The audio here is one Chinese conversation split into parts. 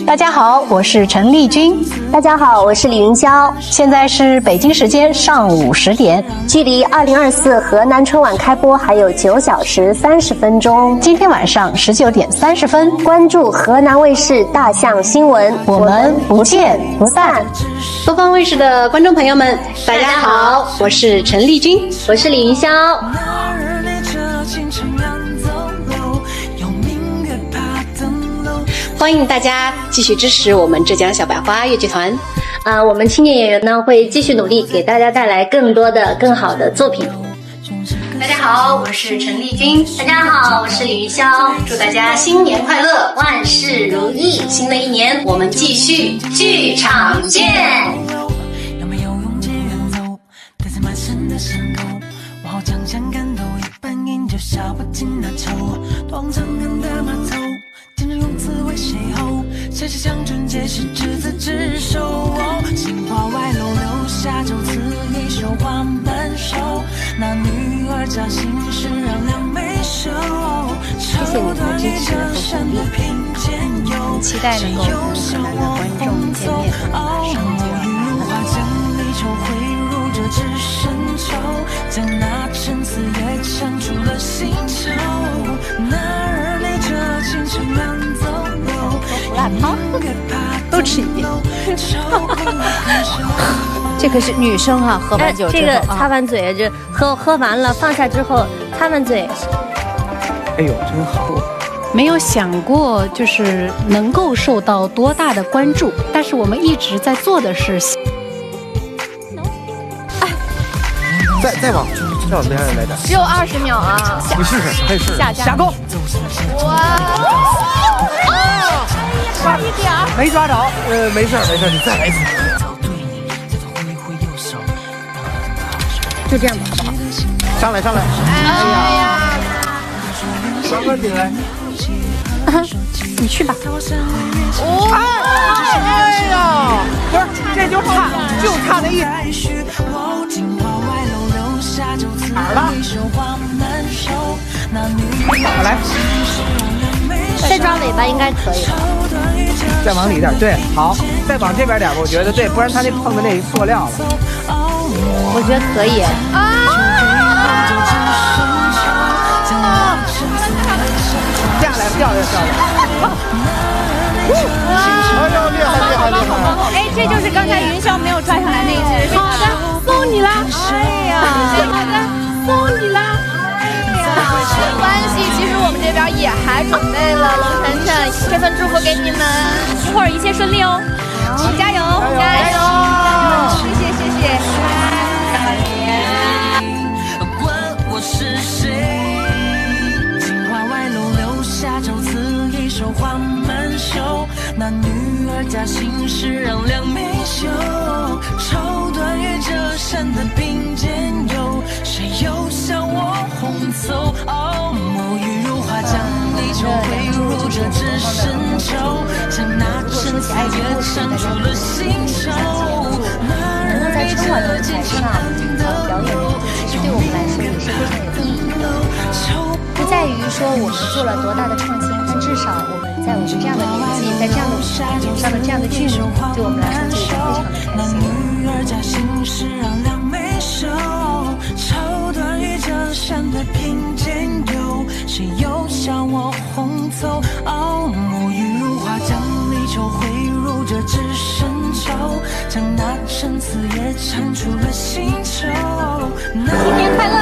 大家好，我是陈丽君。大家好，我是李云霄。现在是北京时间上午10点，距离2024河南春晚开播还有9小时30分钟。今天晚上19点30分，关注河南卫视大象新闻，我们不见不散。东方卫视的观众朋友们，大家好，我是陈丽君，我是李云霄。欢迎大家继续支持我们浙江小百花越剧团。我们青年演员呢会继续努力，给大家带来更多的、更好的作品。大家好，我是陈丽君。大家好，我是李云霄。祝大家新年快乐，万事如意。新的一年，我们继续剧场见。有没有勇气远走？带在满身的伤口，我好像像干豆一般，饮酒笑不尽那愁。断肠人的码头。见着用词为谁后，谁是向春节是执子之手。杏花外楼留下酒词一首花满手。那女儿家心事让两眉秀。绸缎一折扇的平肩游，期待能够跟河南的观众见面，马上就要花将离愁汇入这纸深秋，将那陈词也唱出了新愁。男儿泪着青春两走路，胡辣汤都吃一遍。这可是女生啊，喝完酒之后，这个擦完嘴，这喝完了放下之后擦完嘴。哎呦，真好！没有想过就是能够受到多大的关注，但是我们一直在做的是。再往边上来点，只有20秒啊！你试试，可以试试。下钩！哇！差一点儿，没抓着，没事，你再来一次。就这样吧，好不好？上来！哎呀！慢慢点来。你去吧。哎呀，不是，这就差那一哪儿了？好来，再抓尾巴应该可以了。再往里点，对，好，再往这边点吧，我觉得对，不然他那碰的那塑料了。我觉得可以。下来，掉下来。哎呦，厉害！哎，这就是刚才云霄没有抓上来那一只。好的，送你啦！哎呀，好的，送你啦！哎呀，没关系，其实我们这边也还准备了龙晨晨，这份祝福给你们，一会儿一切顺利哦。加油！加油！谢谢。管我是谁，杏花外楼留下酒词一首花满手。那女儿家心事让两眉秀，绸缎与折扇的并肩游，谁又向我红奏？墨玉如花将离愁汇入这纸深秋，将那陈词也唱出了新愁。能够在春晚的舞台上表演的其实对我们来说也是非常有意义的，不在于说我们做了多大的创新，但至少我们在我们这样的年纪，在这样的舞台上的这样的剧目，对我们来说是非常的开心。女儿家心事让两眉秀，绸缎与折扇的并肩游，谁又向我红奏？墨玉如花将离愁汇入这纸深秋，将那陈词也唱出了新愁。新年快乐！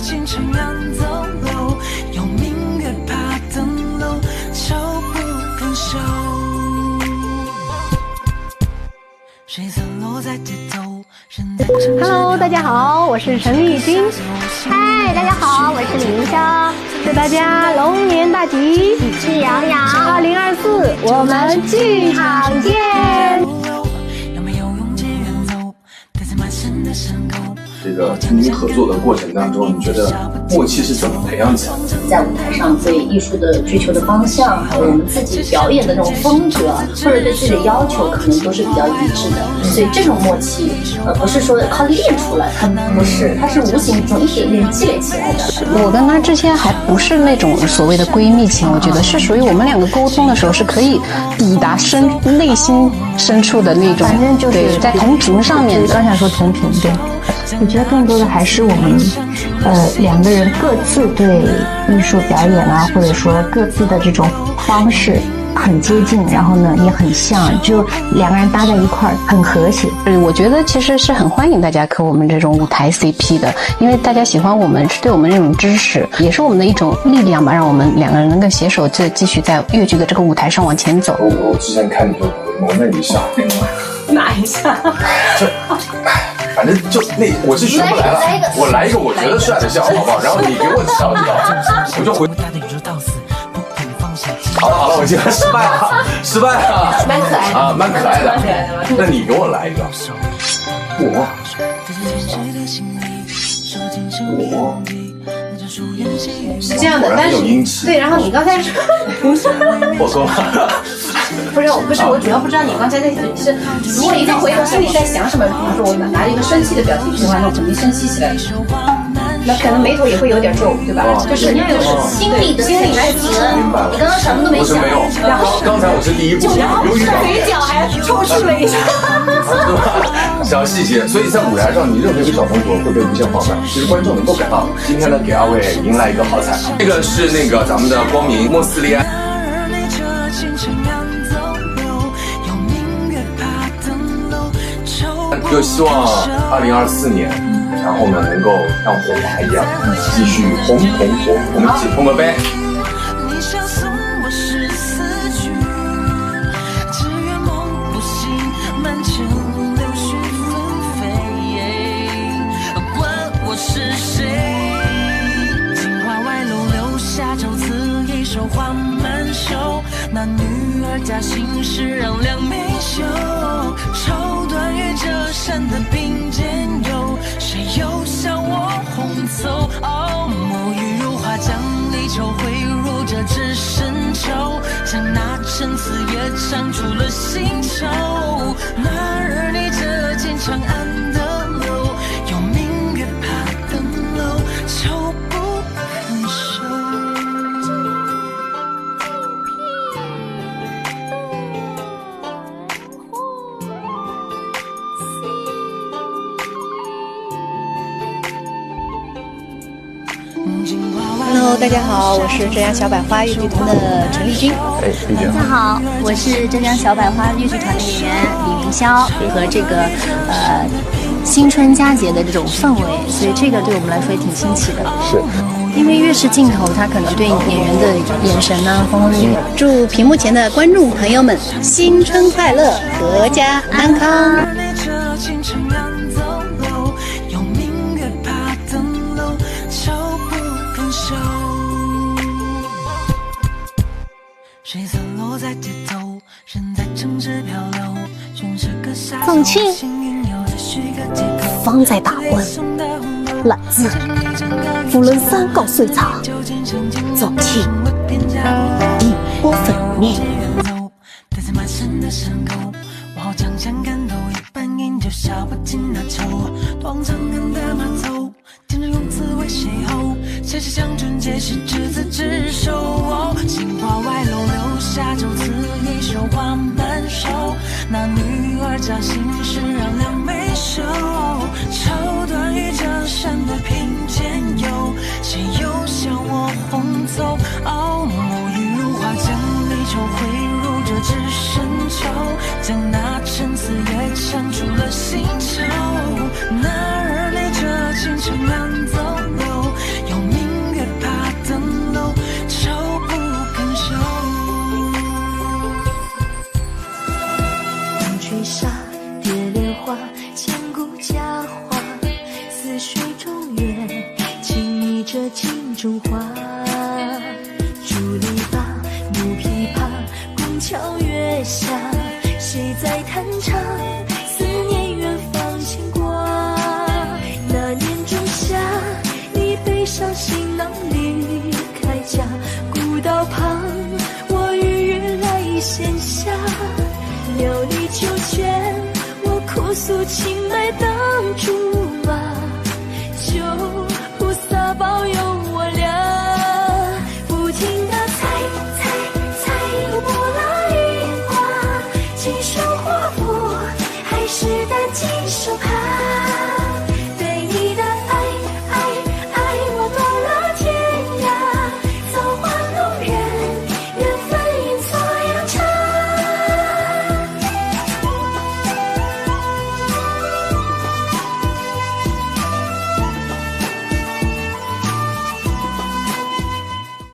清晨两走楼，有明月爬登楼，愁不肯收。水色落在街头。Hello， 大家好，我是陈丽君。嗨，大家好，我是李云霄。祝大家龙年大吉，喜气洋洋。2024，我们剧场见。有没有勇气远走？带在满身的伤口，这个跟您合作的过程当中，你觉得默契是怎么培养起来的？在舞台上对艺术的追求的方向，还有我们自己表演的那种风格，或者对自己的要求，可能都是比较一致的。所以这种默契，不是说靠练出来，它不是，它是无形中一点点积累起来的。我跟她之前还不是那种所谓的闺蜜情，我觉得是属于我们两个沟通的时候是可以抵达内心深处的那种，反正就是对，在同频上面的。刚才说同频，对。我觉得更多的还是我们，两个人各自对艺术表演啊，或者说各自的这种方式很接近，然后呢也很像，就两个人搭在一块儿很和谐。我觉得其实是很欢迎大家磕我们这种舞台 CP 的，因为大家喜欢我们是对我们这种支持，也是我们的一种力量吧，让我们两个人能够携手继续在粤剧的这个舞台上往前走。我之前看你就蒙了一下，哪一下？就反正就那我是学不来了，我来一个我觉得帅的笑，好不好？然后你给我知道，我就回。好了，我今天失败了，蛮可爱的啊，蛮可爱的。那你给我来一个，我是这样的，但是对，然后你刚才说，我说不是，我主要不知道你刚才是如果一个回头心里在想什么，比如说我拿一个生气的表情的话，那我肯定生气起来，那可能眉头也会有点皱，对吧？就是你要有心理的台词，你刚刚什么都没想，没有，然后刚才我是第一步，由于嘴角还抽搐了一下，对吧？小细节，所以在舞台上你任何一个小动作会被无限放大，其实观众能够感到。今天呢，给二位迎来一个好彩，这个是那个咱们的光明莫斯利安。就希望2024年，然后呢能够像火花一样继续红红火，我们一起碰个杯。花满袖，那女儿家心事让两眉秀。绸缎与折扇的并肩游，谁又向我红走？哦，沐浴如花，将离愁汇入这纸深秋，将那陈词也唱出了新愁。那日你这间长安的楼，有明月爬登楼，愁不肯收。Hello， 大家好，我是浙江小百花粤剧团的陈丽君。丽君。大家好，我是浙江小百花粤剧团的演员李云霄，和这个新春佳节的这种氛围，所以这个对我们来说也挺新奇的。是。因为越是镜头，它可能对演员的眼神啊，方方面面。祝屏幕前的观众朋友们新春快乐，阖家安康。凤庆方在大温，来自无论39岁茶，走起一波粉面。谁是将军皆是执子之手，杏花外楼留下酒词一首花满手，那女儿家心事让两眉秀，绸缎与折扇的并肩游，谁又向我红走？哦，沐浴如花，将离愁汇入这纸深秋，将那陈词也唱出了新愁。那日你这清晨安走楼，有明月爬登楼，愁不肯收。风吹沙，蝶恋花，千古佳话。似水中月，轻昵着镜中花。竹篱笆，木琵琶，宫桥月下，谁在弹唱？思念远方牵挂。那年苗里求全，我哭诉情脉当竹马，就